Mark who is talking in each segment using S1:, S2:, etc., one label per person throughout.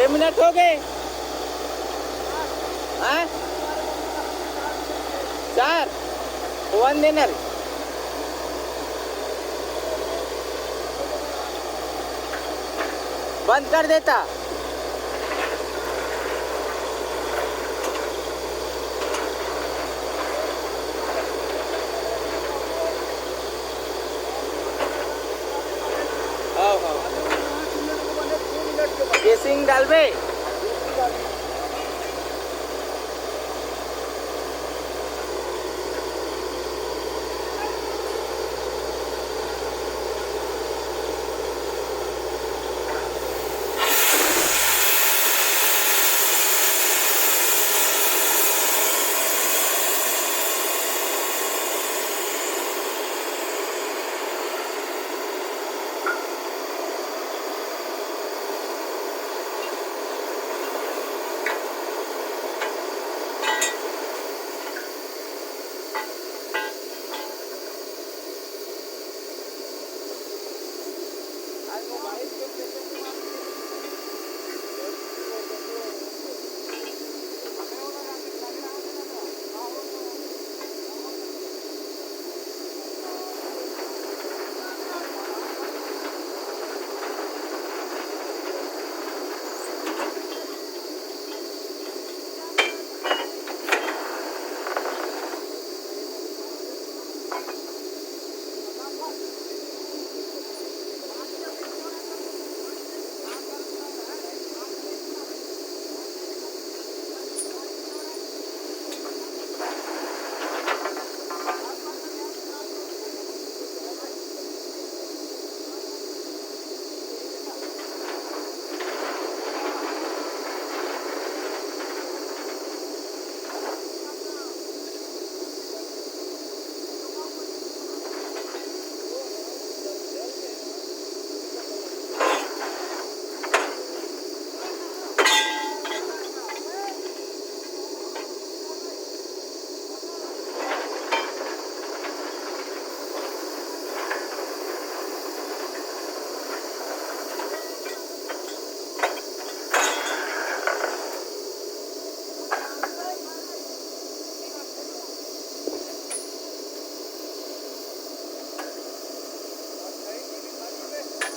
S1: 6 minute हो गए। हाँ 4 वन देणार बंद कर देता। केसिंग डालबे।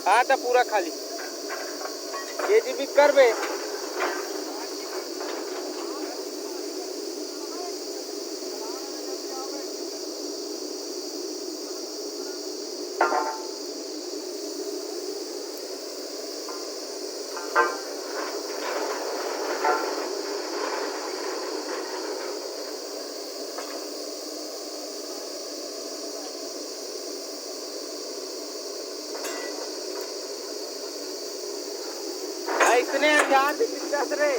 S1: आता पूरा खाली केजीबी कर बे। इतने ध्यान से किस रे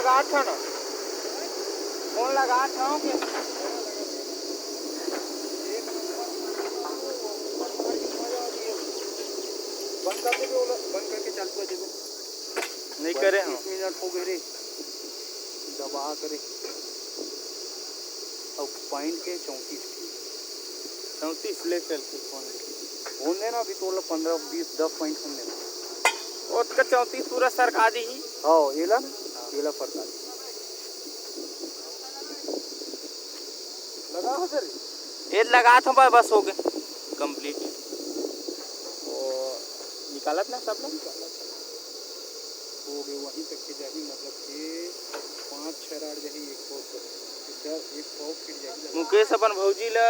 S1: लगा था ना, फोन लगा था कि
S2: बंद कर दे, बंद करके चालू कर दे।
S1: नहीं करे हम
S2: 30 मिनट हो गए रे, दबा करे। अब पॉइंट के
S1: 34 ले चल के फोन
S2: होने ना, अभी तो 15 20 10 पॉइंट होने ना,
S1: और का 34 पूरा सरका दी ही।
S2: हाँ एला ना, एला फरका लगा हो सर,
S1: ये लगा था भाई, बस हो गए कंप्लीट। और निकालत ना सब लोग
S2: हो गए वहीं तक के जाही, मतलब कि 5-6 राड जाही, एक पाव फिर जाही।
S1: मुकेश अपन भौजी ला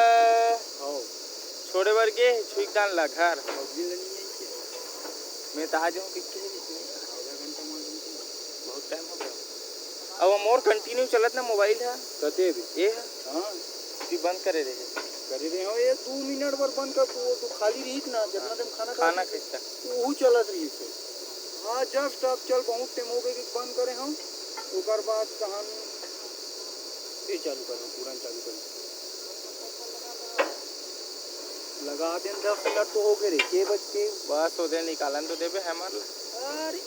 S2: हाँ
S1: छोड़े बर के छुई कान ला घर
S2: भौजी ले नहीं आई के,
S1: मैं तो आ जाऊँ कि
S2: आधा घंटा मान
S1: बहुत टाइम हो गया। अब मोर कंटिन्यू चलत ना मोबाइल है
S2: कते भी।
S1: ये
S2: हाँ
S1: कि बंद करे रहे
S2: हो, ये 2 मिनट पर बंद कर, वो तो खाली रही ना जितना टाइम खाना
S1: खींचता
S2: वो चलत रही से। हाँ जस्ट अब चल बहुत टाइम हो गए कि बंद करे हम, ओकर बाद कहां फिर चालू करें, पूरा चालू करें। लगा दें 10 मिनट तो हो गए रे, के बज के
S1: बस हो दे, निकालन तो देवे हमारे।
S2: अरे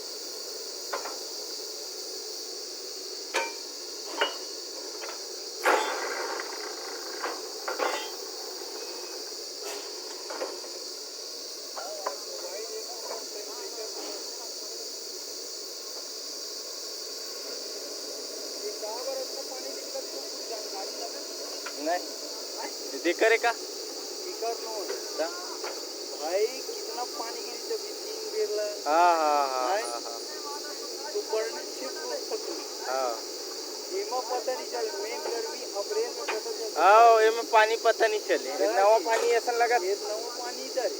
S1: नहीं देख करे का
S2: भाई कितना पानी गिरी जब 3 बेर ला।
S1: हाँ हाँ हाँ
S2: तो पढ़ने छिप
S1: हाँ
S2: एमा पता नहीं चल, मेन गर्मी अप्रैल में पता चल।
S1: आओ ये में पानी पता नहीं चले, नवा पानी ऐसा लगा
S2: ये नवा पानी इधर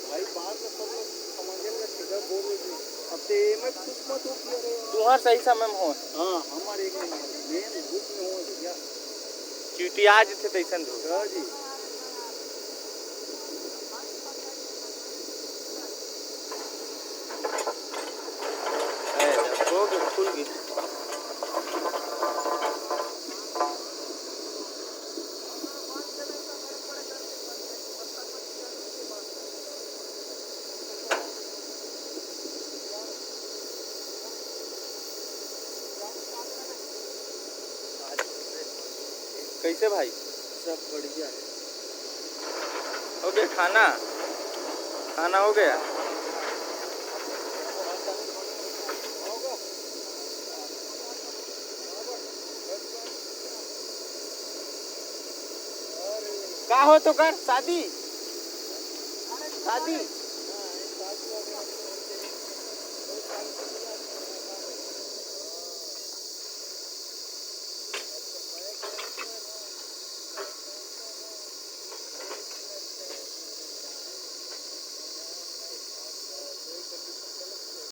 S2: भाई, बाहर का सब लोग समझने का ठेका बोल रहे थे। अब ते में कुछ मत हो किया रे,
S1: तुम्हार सही समय में हो।
S2: हां हमारे एक मेन ग्रुप में हो गया
S1: चीटी आज थे तैसन दो
S2: जी।
S1: हो गए खुल गए। कैसे भाई?
S2: सब बढ़िया है।
S1: हो गया खाना? खाना हो गया? का हो तो कर शादी शादी